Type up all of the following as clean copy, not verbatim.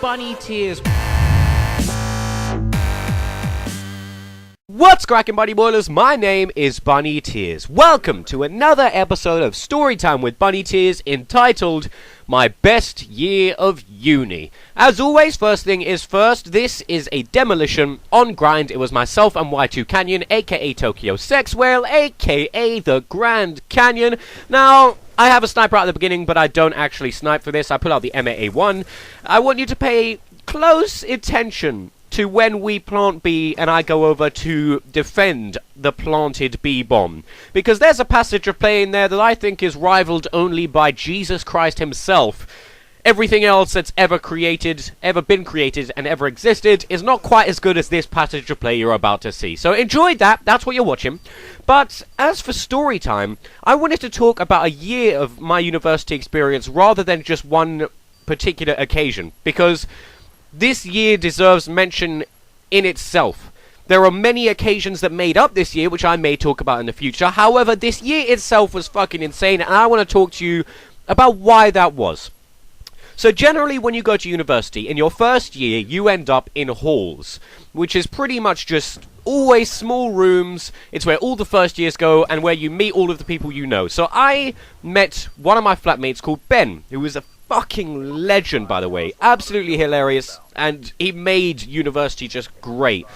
bunny tears. What's cracking, Bunny Boilers? My name is Bunny Tears. Welcome to another episode of Storytime with Bunny Tears entitled My Best Year of Uni. As always, first thing is first, this is a demolition on grind. It was myself and Y2 Canyon, aka Tokyo Sex Whale, aka the Grand Canyon. Now, I have a sniper at the beginning, but I don't actually snipe for this. I pull out the M8A1. I want you to pay close attention to when we plant B and I go over to defend the planted B bomb. Because there's a passage of play in there that I think is rivaled only by Jesus Christ himself. Everything else that's ever been created, and ever existed is not quite as good as this passage of play you're about to see. So enjoy that, that's what you're watching. But as for story time, I wanted to talk about a year of my university experience rather than just one particular occasion. Because this year deserves mention in itself. There are many occasions that made up this year, which I may talk about in the future. However, this year itself was fucking insane, and I want to talk to you about why that was. So generally, when you go to university, in your first year, you end up in halls, which is pretty much just always small rooms. It's where all the first years go, and where you meet all of the people you know. So I met one of my flatmates called Ben, who was a fucking legend, by the way. Absolutely hilarious, and he made university just great.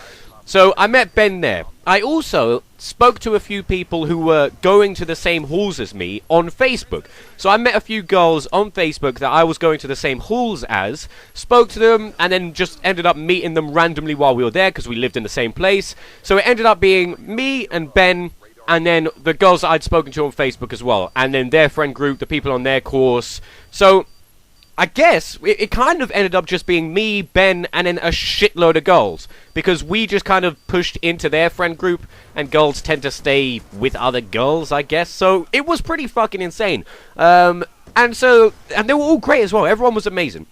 So I met Ben there. I also spoke to a few people who were going to the same halls as me on Facebook. So I met a few girls on Facebook that I was going to the same halls as, spoke to them, and then just ended up meeting them randomly while we were there because we lived in the same place. So it ended up being me and Ben, and then the girls that I'd spoken to on Facebook as well, and then their friend group, the people on their course. So I guess it kind of ended up just being me, Ben, and then a shitload of girls. Because we just kind of pushed into their friend group, and girls tend to stay with other girls, I guess. So it was pretty fucking insane. And they were all great as well. Everyone was amazing.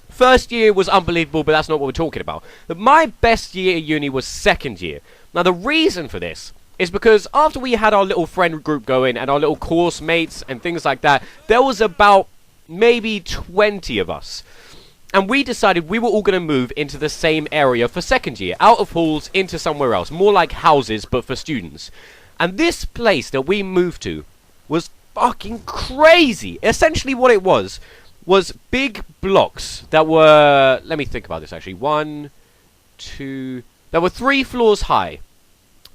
First year was unbelievable, but that's not what we're talking about. My best year at uni was second year. Now, the reason for this is because after we had our little friend group going, and our little course mates, and things like that, there was about maybe 20 of us, and we decided we were all going to move into the same area for second year, out of halls into somewhere else, more like houses but for students. And this place that we moved to was fucking crazy. Essentially what it was big blocks that were, let me think about this actually, there were 3 floors high,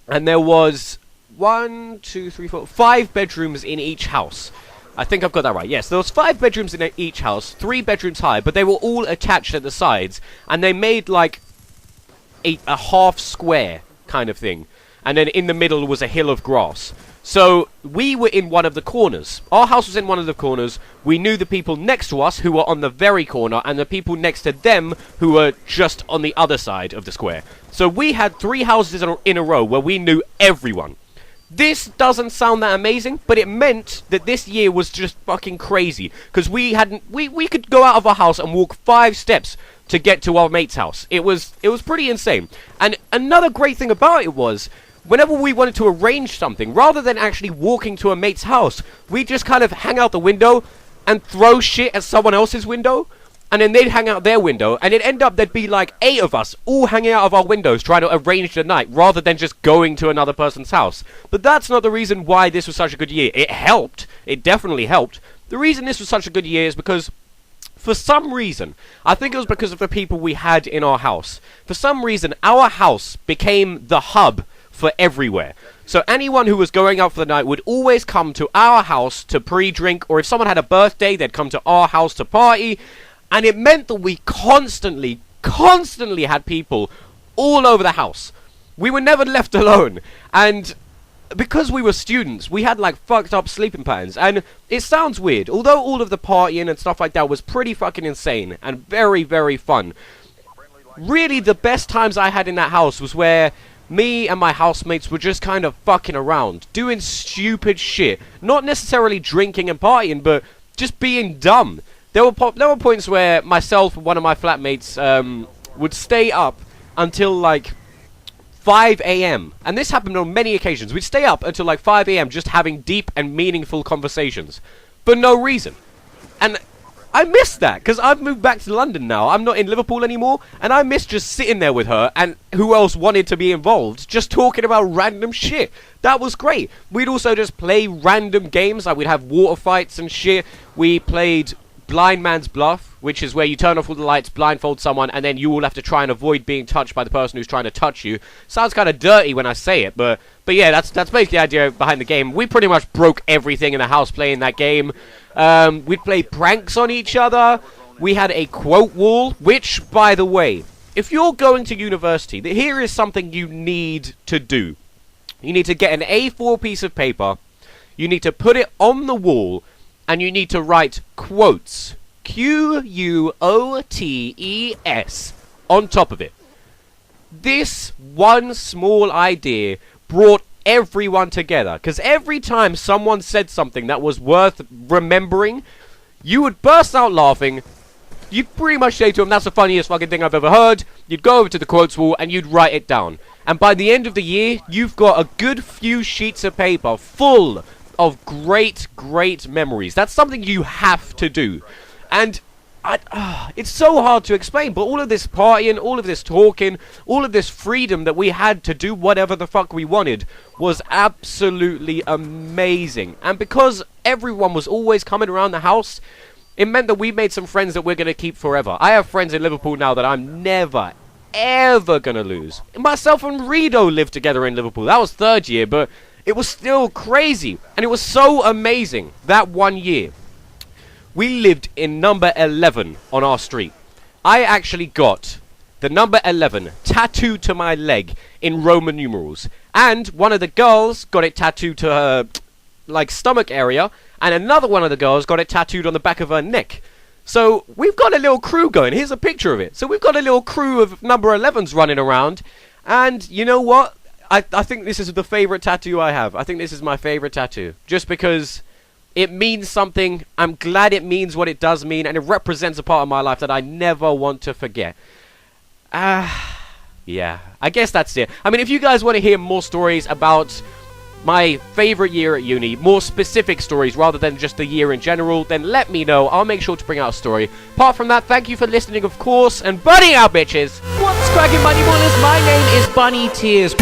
and there was 5 bedrooms in each house. I think I've got that right. Yes, there was 5 bedrooms in each house, 3 bedrooms high, but they were all attached at the sides, and they made like a half square kind of thing. And then in the middle was a hill of grass. So we were in one of the corners. Our house was in one of the corners. We knew the people next to us who were on the very corner, and the people next to them who were just on the other side of the square. So we had 3 houses in a row where we knew everyone. This doesn't sound that amazing, but it meant that this year was just fucking crazy. Because we could go out of our house and walk 5 steps to get to our mate's house. It was pretty insane. And another great thing about it was, whenever we wanted to arrange something, rather than actually walking to a mate's house, we just kind of hang out the window and throw shit at someone else's window. And then they'd hang out their window, and it'd end up there'd be like 8 of us all hanging out of our windows trying to arrange the night, rather than just going to another person's house. But that's not the reason why this was such a good year. It helped. It definitely helped. The reason this was such a good year is because, for some reason, I think it was because of the people we had in our house. For some reason, our house became the hub for everywhere. So anyone who was going out for the night would always come to our house to pre-drink, or if someone had a birthday, they'd come to our house to party. And it meant that we constantly had people all over the house. We were never left alone. And because we were students, we had like fucked up sleeping patterns. And it sounds weird, although all of the partying and stuff like that was pretty fucking insane and very, very fun. Really, the best times I had in that house was where me and my housemates were just kind of fucking around, doing stupid shit. Not necessarily drinking and partying, but just being dumb. There were points where myself and one of my flatmates would stay up until like 5 a.m. And this happened on many occasions. We'd stay up until like 5 a.m. just having deep and meaningful conversations. For no reason. And I miss that, because I've moved back to London now. I'm not in Liverpool anymore, and I miss just sitting there with her, and who else wanted to be involved, just talking about random shit. That was great. We'd also just play random games, like we'd have water fights and shit. We played Blind Man's Bluff, which is where you turn off all the lights, blindfold someone, and then you all have to try and avoid being touched by the person who's trying to touch you. Sounds kind of dirty when I say it, but yeah, that's basically the idea behind the game. We pretty much broke everything in the house playing that game. We'd play pranks on each other. We had a quote wall, which, by the way, if you're going to university, here is something you need to do. You need to get an A4 piece of paper, you need to put it on the wall, and you need to write quotes, Quotes, on top of it. This one small idea brought everyone together, because every time someone said something that was worth remembering, you would burst out laughing. You'd pretty much say to them, that's the funniest fucking thing I've ever heard. You'd go over to the quotes wall and you'd write it down. And by the end of the year, you've got a good few sheets of paper full of great memories. That's something you have to do. And it's so hard to explain, but all of this partying, all of this talking, all of this freedom that we had to do whatever the fuck we wanted was absolutely amazing. And because everyone was always coming around the house, it meant that we made some friends that we're going to keep forever. I have friends in Liverpool now that I'm never, ever going to lose. Myself and Rido lived together in Liverpool. That was third year, but it was still crazy. And it was so amazing that one year. We lived in number 11 on our street. I actually got the number 11 tattooed to my leg in Roman numerals. And one of the girls got it tattooed to her, like, stomach area. And another one of the girls got it tattooed on the back of her neck. So we've got a little crew going. Here's a picture of it. So we've got a little crew of number 11s running around. And you know what? I think this is the favorite tattoo I have. I think this is my favorite tattoo. Just because it means something. I'm glad it means what it does mean. And it represents a part of my life that I never want to forget. Yeah. I guess that's it. I mean, if you guys want to hear more stories about my favorite year at uni, more specific stories rather than just the year in general, then let me know. I'll make sure to bring out a story. Apart from that, thank you for listening, of course, and buddy out, bitches! What's cracking, Bunny Ballers? My name is Bunny Tears.